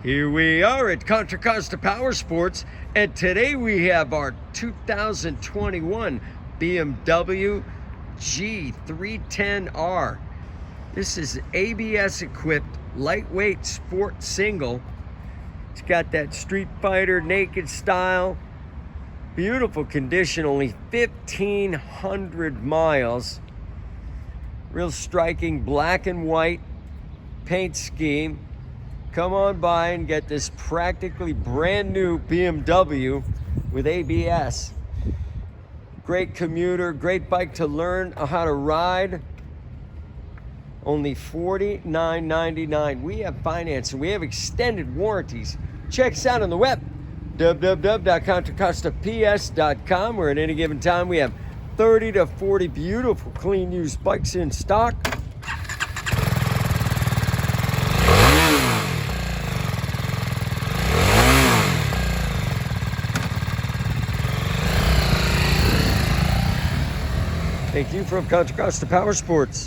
Here we are at Contra Costa Powersports, and today we have our 2021 BMW G310R. This is ABS equipped, lightweight sport single. It's got that Street Fighter naked style. Beautiful condition, only 1,500 miles. Real striking black and white paint scheme. Come on by and get this practically brand new BMW with ABS. Great commuter, great bike to learn how to ride. Only $49.99. We have financing, we have extended warranties. Check us out on the web, www.contracostaps.com, where at any given time we have 30 to 40 beautiful clean used bikes in stock. Thank you from Contra Costa Powersports.